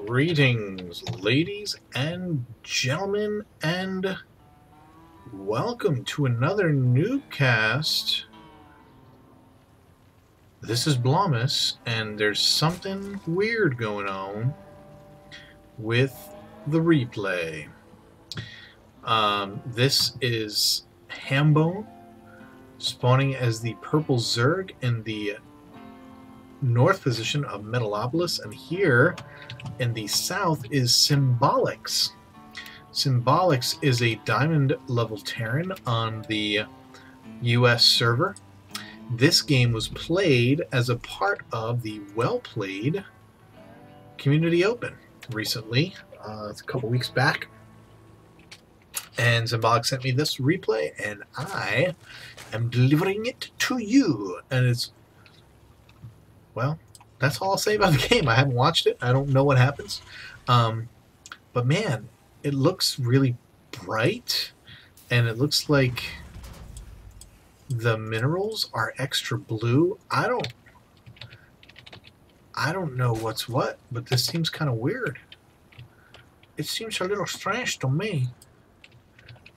Greetings, ladies and gentlemen, and welcome to another NuubCast. This is Blomus, and there's something weird going on with the replay. This is Hambone spawning as the purple Zerg in the north position of Metalopolis, and here in the south is Symbolics. Symbolics is a diamond level Terran on the US server. This game was played as a part of the well-played Community Open recently, a couple weeks back. And Symbolics sent me this replay, and I am delivering it to you. And it's, well, that's all I'll say about the game. I haven't watched it. I don't know what happens. But man, it looks really bright, and it looks like the minerals are extra blue. I don't know what's what, but this seems kind of weird. It seems a little strange to me.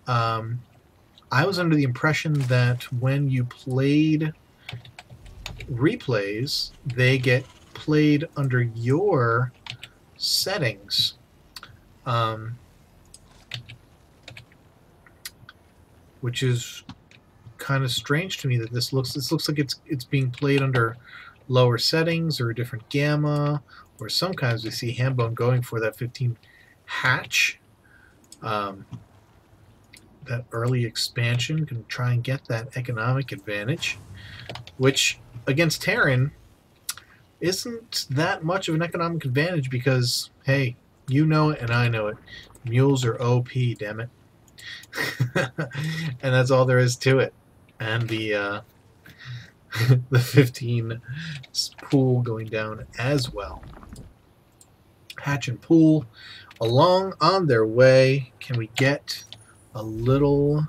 I was under the impression that when you played replays, they get played under your settings. Which is kind of strange to me that this looks like it's being played under lower settings or a different gamma, or sometimes we see Hambone going for that 15 hatch. That early expansion can try and get that economic advantage, which against Terran isn't that much of an economic advantage because, hey, you know it and I know it. Mules are OP, damn it. And that's all there is to it. And the the 15 pool going down as well. Hatch and pool along on their way. Can we get a little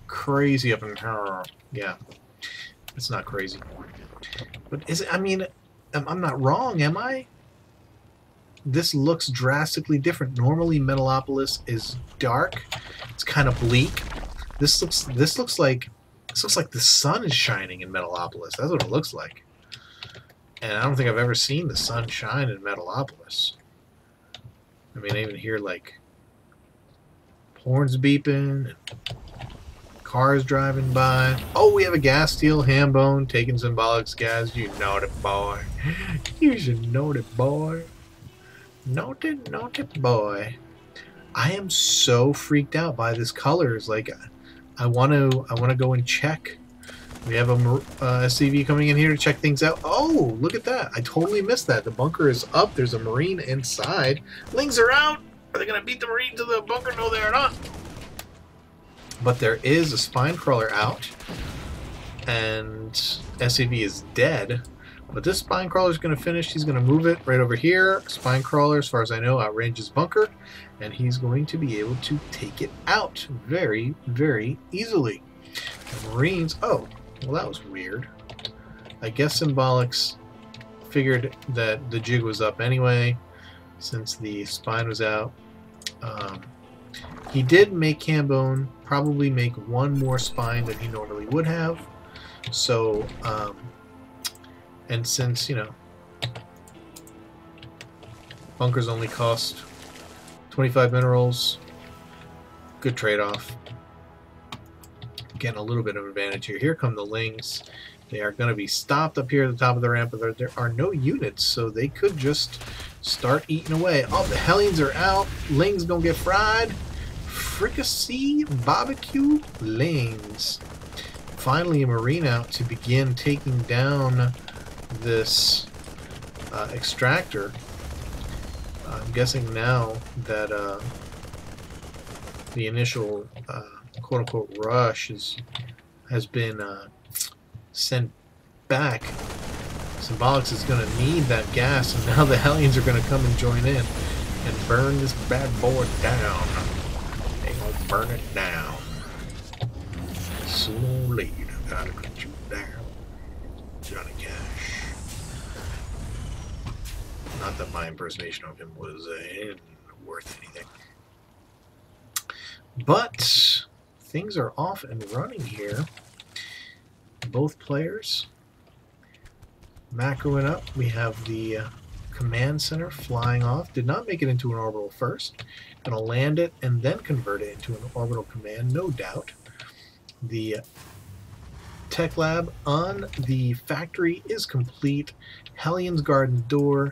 crazy up in here? Yeah, it's not crazy. But is it, I mean, I'm not wrong, am I? This looks drastically different. Normally Metalopolis is dark. It's kind of bleak. This looks like the sun is shining in Metalopolis. That's what it looks like. And I don't think I've ever seen the sun shine in Metalopolis. I mean, I even hear like horns beeping and cars driving by. Oh, we have a gas steal. Hambone taking Symbolics gas. You naughty boy. You should naughty boy. Naughty, naughty boy. I am so freaked out by this colors. Like, I want to go and check. We have a SCV coming in here to check things out. Oh, look at that. I totally missed that. The bunker is up. There's a Marine inside. Lings are out. Are they going to beat the Marine to the bunker? No, they are not. But there is a spine crawler out. And SCV is dead. But this spine crawler is going to finish. He's going to move it right over here. Spine crawler, as far as I know, outranges bunker. And he's going to be able to take it out very, very easily. The Marines... Oh, well, that was weird. I guess Symbolics figured that the jig was up anyway, since the spine was out. He did make Hambone probably make one more spine than he normally would have. So, and since, you know, bunkers only cost 25 minerals, good trade-off. Getting a little bit of advantage here. Here come the Lings. They are going to be stopped up here at the top of the ramp, but there are no units, so they could just start eating away. Oh, the Hellions are out. Lings gonna get fried. Fricassee barbecue Lings. Finally a Marine out to begin taking down this extractor. I'm guessing now that the initial quote-unquote rush has been sent back. Symbolics is going to need that gas, and now the Hellions are going to come and join in and burn this bad boy down. They gonna burn it down. Sooner or later, gotta cut you down, Johnny Cash. Not that my impersonation of him was worth anything. But things are off and running here. Both players macroing up. We have the command center flying off. Did not make it into an orbital first. Gonna land it and then convert it into an orbital command, no doubt. The tech lab on the factory is complete. Hellions guarding the door.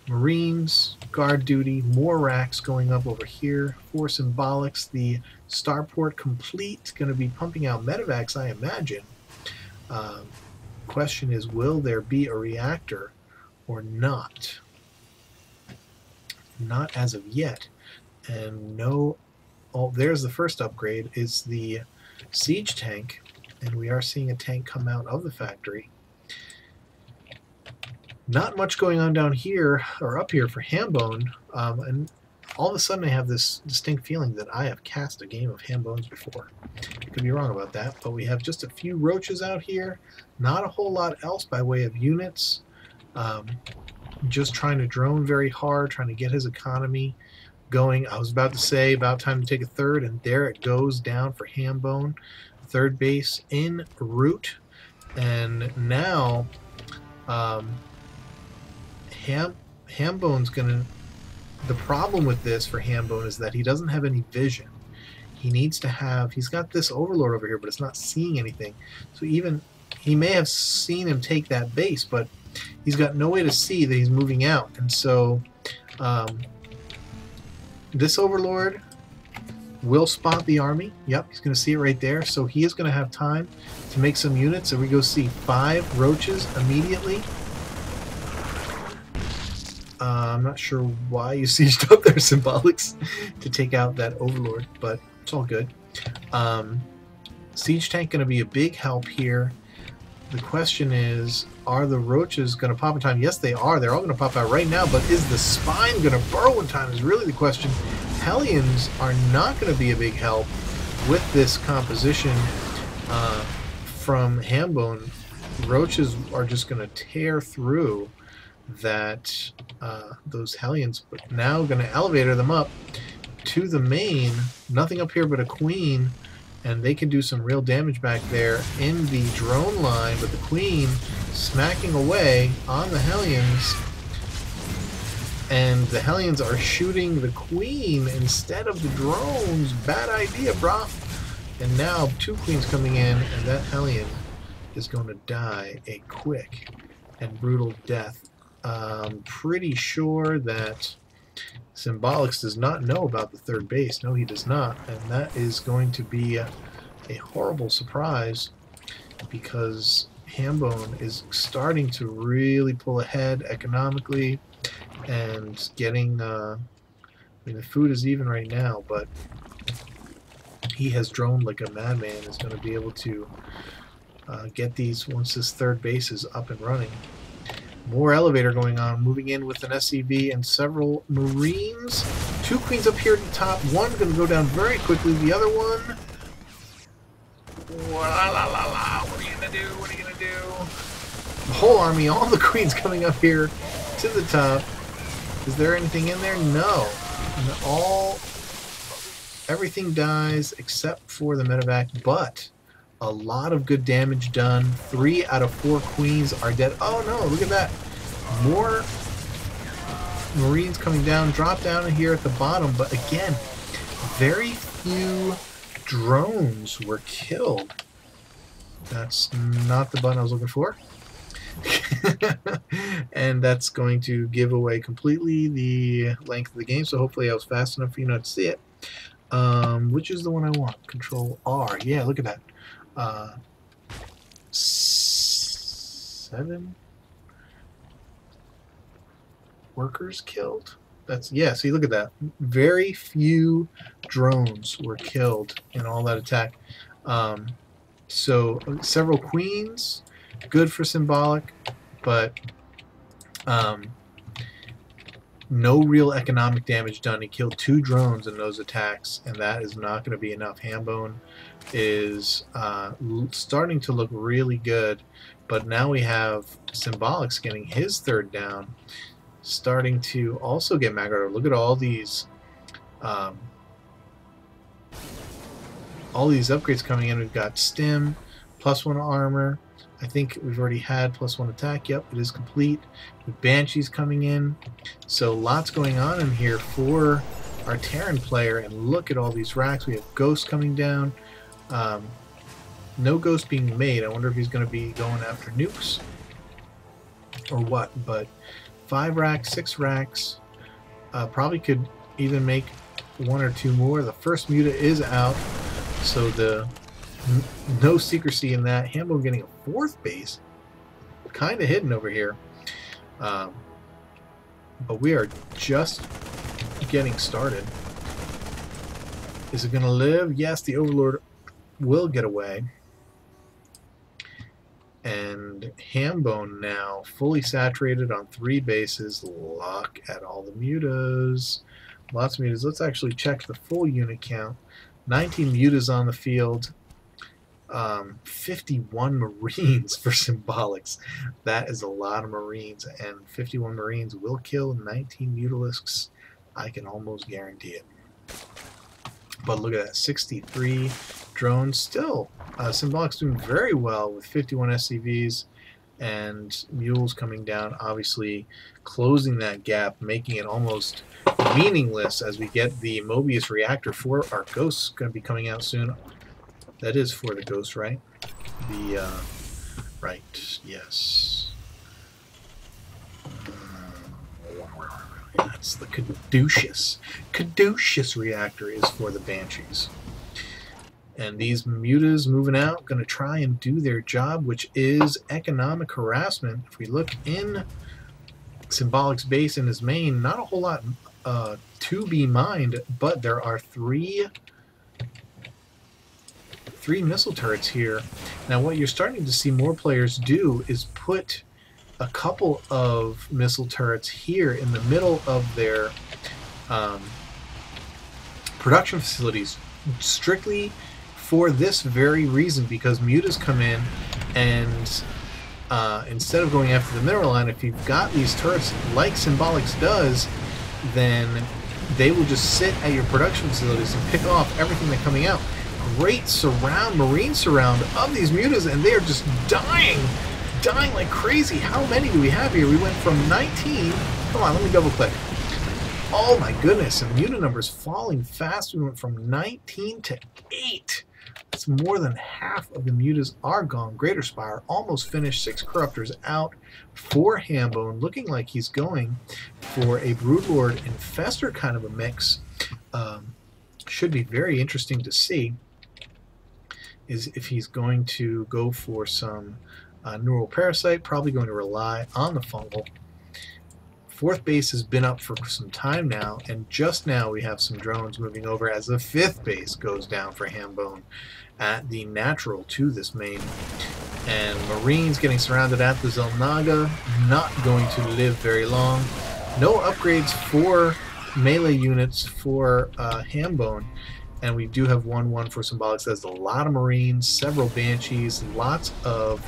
Marines, guard duty, more racks going up over here. 4 symbolics. The starport complete. Going to be pumping out medevacs, I imagine. Question is, will there be a reactor or not? Not as of yet. And no... Oh, there's the first upgrade. Is the siege tank. And we are seeing a tank come out of the factory. Not much going on down here, or up here for Hambone, and all of a sudden I have this distinct feeling that I have cast a game of Hambones before. I could be wrong about that, but we have just a few roaches out here, not a whole lot else by way of units, just trying to drone very hard, trying to get his economy going. I was about to say about time to take a third, and there it goes down for Hambone. Third base en route, and now Hambone's gonna... The problem with this for Hambone is that he doesn't have any vision. He needs to have... He's got this overlord over here, but it's not seeing anything. So even... He may have seen him take that base, but he's got no way to see that he's moving out. And so this overlord will spot the army. Yep, he's going to see it right there. So he is going to have time to make some units. So we go see 5 roaches immediately. I'm not sure why you sieged up their symbolics to take out that overlord, but it's all good. Siege tank going to be a big help here. The question is, are the roaches going to pop in time? Yes, they are. They're all going to pop out right now, but is the spine going to burrow in time is really the question. Hellions are not going to be a big help with this composition from Hambone. Roaches are just going to tear through that those Hellions, but now going to elevator them up to the main. Nothing up here but a queen, and they can do some real damage back there in the drone line, but the queen smacking away on the Hellions, and the Hellions are shooting the queen instead of the drones. Bad idea, brah. And now 2 queens coming in, and that Hellion is going to die a quick and brutal death. Pretty sure that Symbolics does not know about the third base. No, he does not. And that is going to be a horrible surprise, because Hambone is starting to really pull ahead economically and getting... I mean, the food is even right now, but he has droned like a madman. Is going to be able to get these once this third base is up and running. More elevator going on, moving in with an SCV and several Marines. 2 queens up here at the top. One going to go down very quickly. The other one... What are you going to do? What are you going to do? The whole army, all the queens coming up here to the top. Is there anything in there? No. Everything dies except for the medevac, but a lot of good damage done. 3 out of 4 queens are dead. Oh no, look at that. More Marines coming down, drop down here at the bottom, but again, very few drones were killed. That's not the button I was looking for. And that's going to give away completely the length of the game, so hopefully I was fast enough for you not to see it. Which is the one I want? Control R. Yeah, look at that. 7 workers killed. That's, yeah, see, look at that. Very few drones were killed in all that attack. So several queens, good for symbolic, but No real economic damage done. He killed 2 drones in those attacks, and that is not going to be enough. Hambone is starting to look really good, but now we have Symbolics getting his 3rd down, starting to also get Magrider. Look at all these upgrades coming in. We've got Stim, +1 armor. I think we've already had +1 attack. Yep, it is complete. With Banshees coming in. So lots going on in here for our Terran player. And look at all these racks. We have Ghost coming down. No Ghost being made. I wonder if he's going to be going after nukes or what. But 5 racks, 6 racks. Probably could even make 1 or 2 more. The first Muta is out. So no secrecy in that. Hambone getting a 4th base. Kind of hidden over here. But we are just getting started. Is it going to live? Yes, the Overlord will get away. And Hambone now fully saturated on 3 bases. Look at all the mutas. Lots of mutas. Let's actually check the full unit count. 19 mutas on the field. 51 Marines for Symbolics. That is a lot of Marines, and 51 Marines will kill 19 Mutalisks. I can almost guarantee it. But look at that, 63 drones. Still, Symbolics doing very well with 51 SCVs and Mules coming down, obviously closing that gap, making it almost meaningless as we get the Mobius reactor for our Ghosts going to be coming out soon. That is for the Ghost, right? Right, yes. That's the Caduceus. Caduceus reactor is for the Banshees. And these mutas moving out, going to try and do their job, which is economic harassment. If we look in Symbolic's base in his main, not a whole lot to be mined, but there are three missile turrets here. Now what you're starting to see more players do is put a couple of missile turrets here in the middle of their production facilities, strictly for this very reason, because mutas come in and instead of going after the mineral line, if you've got these turrets like Symbolics does, then they will just sit at your production facilities and pick off everything that's coming out. Great surround, marine surround of these mutas, and they are just dying like crazy. How many do we have here? We went from 19, come on, let me double click. Oh my goodness, and muta numbers falling fast. We went from 19 to 8. That's more than half of the mutas are gone. Greater Spire almost finished. 6 Corruptors out for Hambone, looking like he's going for a Broodlord Infestor kind of a mix. Should be very interesting to see is if he's going to go for some Neural Parasite, probably going to rely on the Fungal. 4th base has been up for some time now, and just now we have some drones moving over as the 5th base goes down for Hambone at the natural to this main. And Marines getting surrounded at the Zelnaga, not going to live very long. No upgrades for melee units for Hambone, and we do have 1-1 for Symbolics. That's a lot of Marines, several Banshees, lots of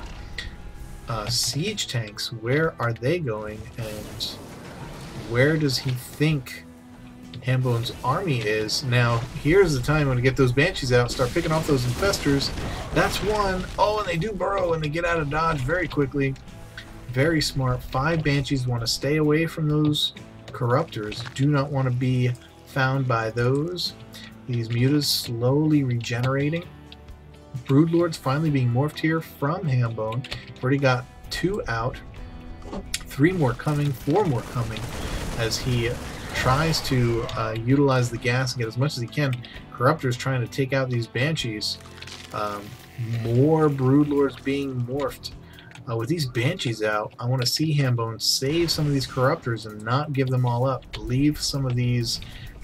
siege tanks. Where are they going, and where does he think Hambone's army is? Now, here's the time when to get those Banshees out, start picking off those Infestors. That's one. Oh, and they do burrow, and they get out of dodge very quickly. Very smart. 5 Banshees want to stay away from those Corruptors. Do not want to be found by those. These mutas slowly regenerating. Broodlords finally being morphed here from Hambone. Already got 2 out. 3 more coming, 4 more coming, as he tries to utilize the gas and get as much as he can. Corruptors trying to take out these Banshees. More Broodlords being morphed. With these Banshees out, I want to see Hambone save some of these Corruptors and not give them all up. Leave some of these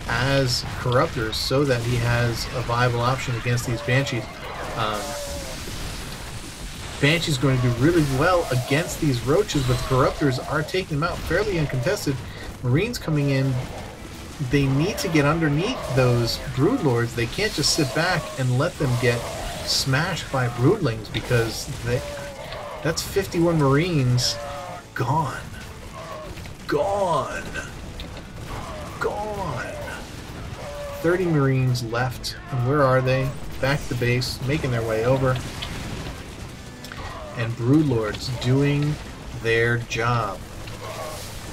as Corruptors so that he has a viable option against these Banshees. Banshee's going to do really well against these Roaches, but the Corruptors are taking them out fairly uncontested. Marines coming in, they need to get underneath those Broodlords. They can't just sit back and let them get smashed by Broodlings, because that's 51 Marines gone. Gone. Gone. 30 Marines left. And where are they? Back to base, making their way over. And Broodlords doing their job.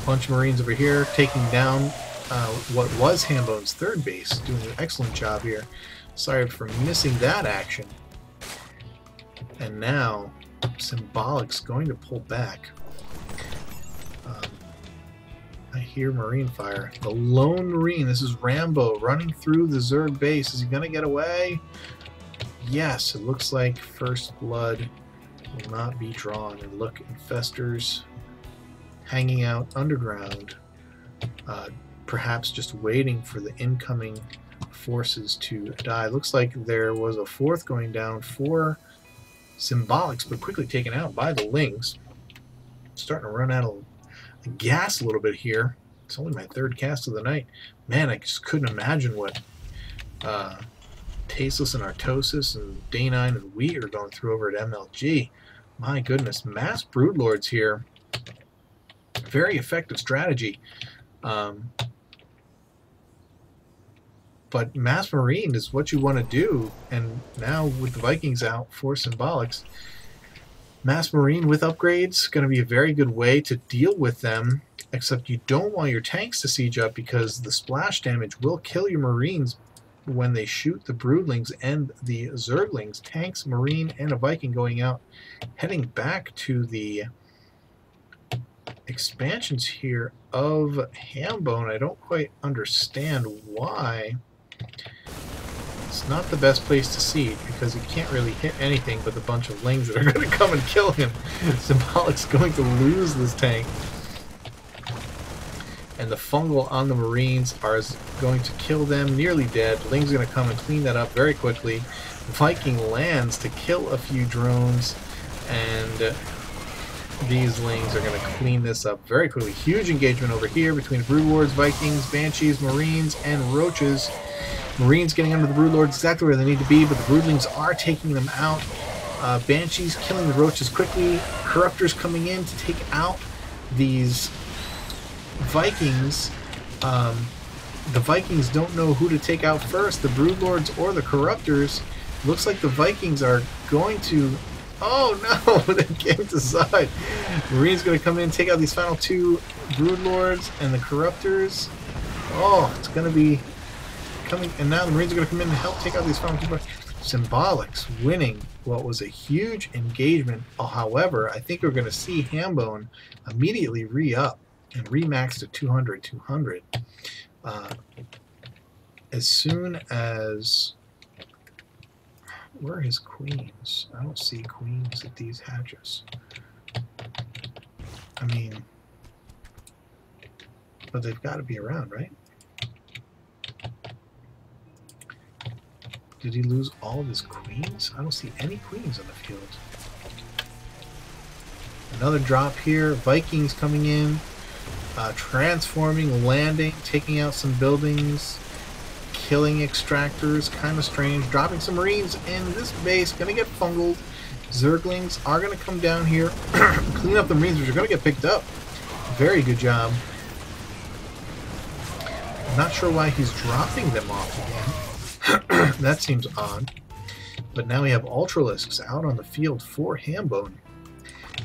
Bunch of Marines over here taking down what was Hambone's third base. Doing an excellent job here. Sorry for missing that action. And now Symbolic's going to pull back. I hear Marine fire. The lone Marine. This is Rambo running through the Zerg base. Is he going to get away? Yes, it looks like first blood will not be drawn. And look, Infestors hanging out underground. Perhaps just waiting for the incoming forces to die. Looks like there was a fourth going down for Symbolics, but quickly taken out by the Lings. Starting to run out of gas a little bit here. It's only my third cast of the night. Man, I just couldn't imagine what Tasteless and Artosis and Day9 and Wheat are going through over at MLG. My goodness, mass Broodlords here. Very effective strategy. But Mass Marine is what you want to do, and now with the Vikings out for Symbolics, Mass Marine with upgrades going to be a very good way to deal with them, except you don't want your tanks to siege up, because the splash damage will kill your Marines when they shoot the Broodlings and the Zerglings. Tanks, Marine, and a Viking going out, heading back to the expansions here of Hambone. I don't quite understand why. It's not the best place to siege, because he can't really hit anything but the bunch of Lings that are going to come and kill him. Symbolic's going to lose this tank. And the fungal on the Marines are going to kill them, nearly dead. Ling's going to come and clean that up very quickly. Viking lands to kill a few drones, and these Lings are going to clean this up very quickly. Huge engagement over here between Broodlords, Vikings, Banshees, Marines, and Roaches. Marines getting under the Broodlords exactly where they need to be, but the Broodlings are taking them out. Banshees killing the Roaches quickly. Corruptors coming in to take out these Vikings. The Vikings don't know who to take out first, the Broodlords or the Corruptors. Looks like the Vikings are going to... Oh no, they came to side. Marine's going to come in, take out these final two Broodlords and the Corruptors. Oh, it's going to be coming, and now the Marines are going to come in and help take out these final two. Symbolics winning what was a huge engagement. However, I think we're going to see Hambone immediately re-up and remax to 200. As soon as... Where are his queens? I don't see queens at these hatches. I mean... But they've got to be around, right? Did he lose all of his queens? I don't see any queens on the field. Another drop here. Vikings coming in. Transforming, landing, taking out some buildings. Killing extractors. Kind of strange. Dropping some Marines in this base. Going to get fungled. Zerglings are going to come down here. Clean up the Marines, which are going to get picked up. Very good job. I'm not sure why he's dropping them off again. That seems odd. But now we have Ultralisks out on the field for Hambone.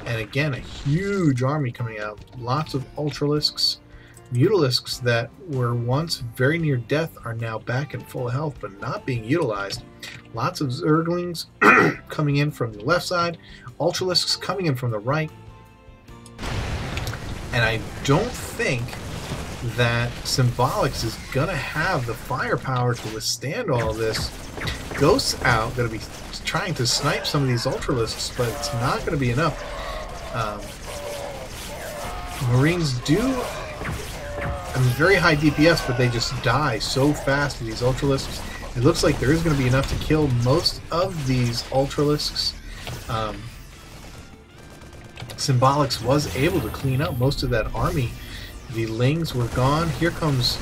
And again, a huge army coming out. Lots of Ultralisks. Mutalisks that were once very near death are now back in full health, but not being utilized. Lots of Zerglings coming in from the left side. Ultralisks coming in from the right. And I don't think that Symbolics is going to have the firepower to withstand all of this. Ghosts out, going to be trying to snipe some of these Ultralisks, but it's not going to be enough. Marines do, I mean, very high DPS, but they just die so fast to these Ultralisks. It looks like there is going to be enough to kill most of these Ultralisks. Symbolics was able to clean up most of that army The Lings were gone. Here comes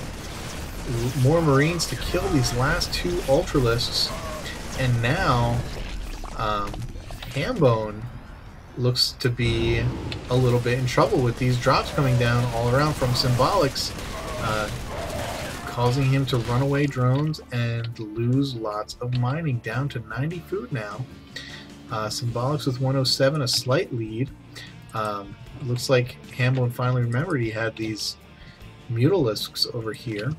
more Marines to kill these last two Ultralisks. And now, Hambone looks to be a little bit in trouble with these drops coming down all around from Symbolics, causing him to run away drones and lose lots of mining, down to 90 food now. Symbolics with 107, a slight lead. Looks like Hambone finally remembered he had these Mutalisks over here.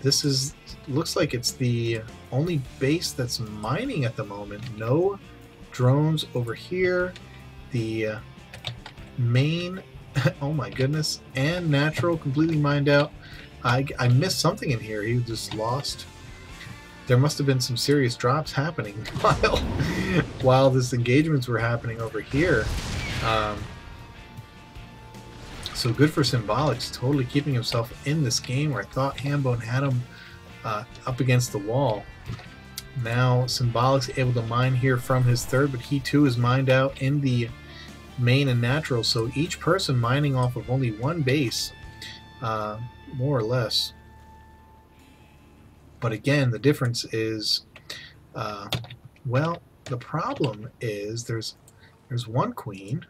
This looks like it's the only base that's mining at the moment. No drones over here. The main, oh my goodness, and natural completely mined out. I missed something in here. He just lost. There must have been some serious drops happening while this engagements were happening over here. So good for Symbolics, totally keeping himself in this game where I thought Hambone had him up against the wall. Now Symbolics able to mine here from his third, but he too is mined out in the main and natural. So each person mining off of only one base, more or less. But again, the difference is, well, the problem is there's one queen.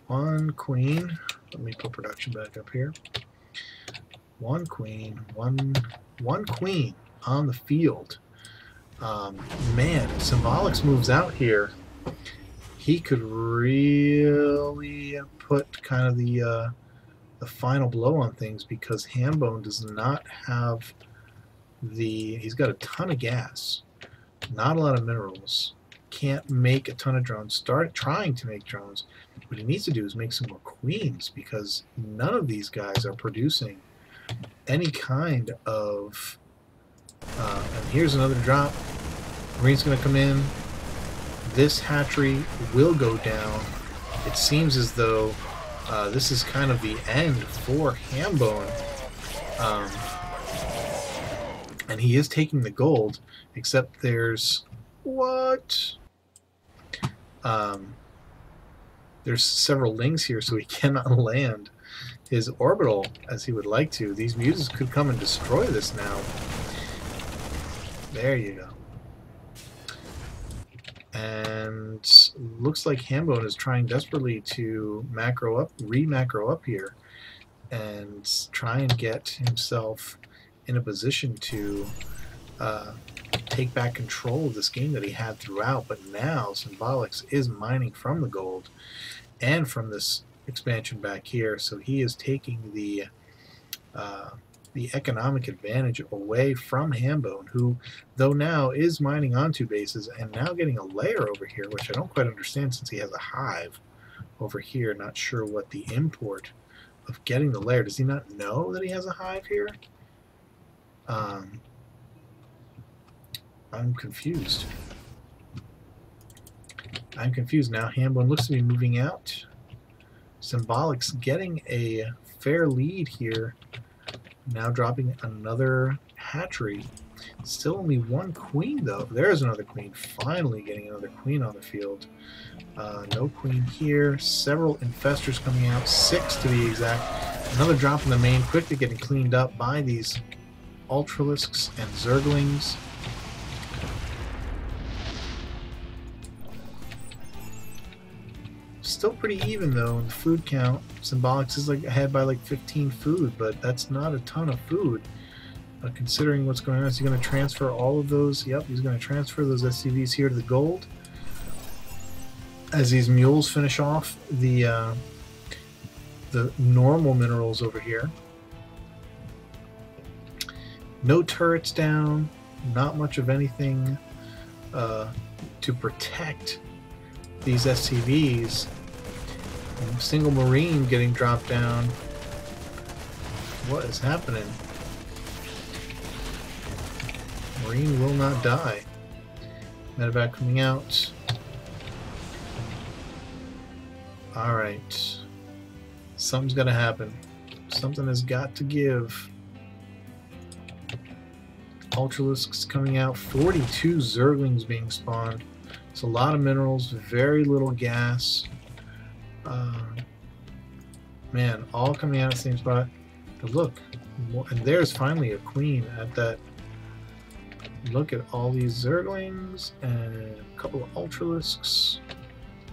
One queen. Let me put production back up here. One queen. One queen on the field. Man, if Symbolics moves out here, he could really put kind of the final blow on things, because Hambone does not have he's got a ton of gas, not a lot of minerals, can't make a ton of drones, start trying to make drones. What he needs to do is make some more queens, because none of these guys are producing any kind of and here's another drop. Marine's going to come in. This hatchery will go down. It seems as though this is kind of the end for Hambone. And he is taking the gold, except there's what? There's several Lings here, so he cannot land his orbital as he would like to. These muses could come and destroy this now. There you go. And looks like Hambone is trying desperately to re-macro up here and try and get himself in a position to take back control of this game that he had throughout. But now Symbolics is mining from the gold and from this expansion back here, so he is taking the economic advantage away from Hambone, who though now is mining on two bases and now getting a layer over here, which I don't quite understand since he has a hive over here. Not sure what the import of getting the layer. Does he not know that he has a hive here? I'm confused. I'm confused now. Hambone looks to be moving out. Symbolics getting a fair lead here. Now dropping another hatchery. Still only one queen though. There's another queen. Finally getting another queen on the field. No queen here. Several infestors coming out. 6 to be exact. Another drop in the main. Quickly getting cleaned up by these Ultralisks and Zerglings. Still pretty even though in the food count. Symbolics is like ahead by like 15 food, but that's not a ton of food. Considering what's going on, is he going to transfer all of those? Yep, he's going to transfer those SCVs here to the gold. As these mules finish off the normal minerals over here. No turrets down, not much of anything to protect these SCVs. Single Marine getting dropped down. What is happening? Marine will not die. Medevac coming out. Alright. Something's got to happen. Something has got to give. Ultralisks coming out. 42 Zerglings being spawned. It's a lot of minerals, very little gas. Man, all coming out of the same spot. But look, and there's finally a queen at that. Look at all these Zerglings and a couple of Ultralisks.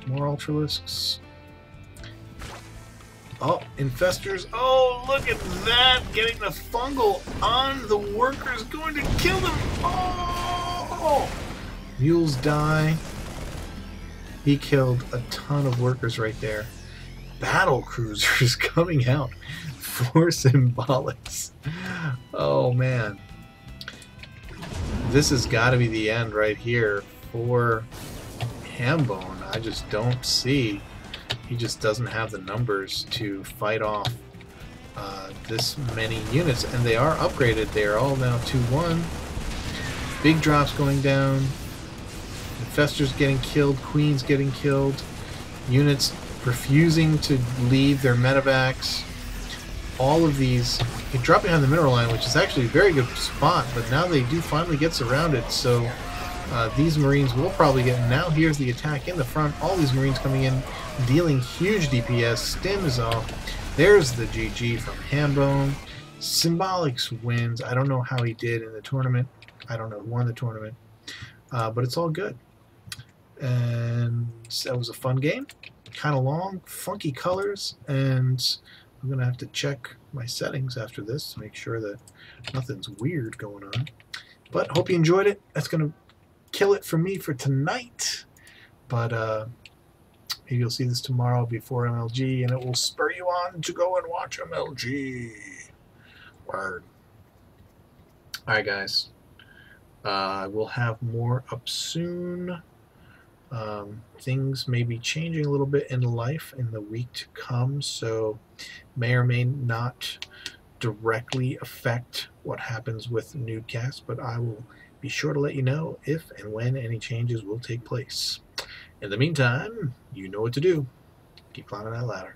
More Ultralisks. Oh, Infestors. Oh, look at that! Getting the fungal on the workers, going to kill them! Oh! Mules die. He killed a ton of workers right there. Battle cruisers coming out for Symbolics. Oh, man. This has got to be the end right here for Hambone. I just don't see. He just doesn't have the numbers to fight off this many units, and they are upgraded. They are all now 2-1. Big drops going down. Infestors getting killed. Queens getting killed. Units refusing to leave their medevacs. All of these, they drop behind the mineral line, which is actually a very good spot, but now they do finally get surrounded, so these Marines will probably get, now here's the attack in the front, all these Marines coming in, dealing huge DPS, Stim is off, there's the GG from Hambone. Symbolics wins. I don't know how he did in the tournament, I don't know who won the tournament, but it's all good. And that was a fun game, kind of long, funky colors, and I'm going to have to check my settings after this to make sure that nothing's weird going on. But hope you enjoyed it. That's going to kill it for me for tonight. But maybe you'll see this tomorrow before MLG, and it will spur you on to go and watch MLG. Word. Alright, guys. We'll have more up soon. Things may be changing a little bit in life in the week to come, so may or may not directly affect what happens with NuubCast, but I will be sure to let you know if and when any changes will take place. In the meantime, you know what to do. Keep climbing that ladder.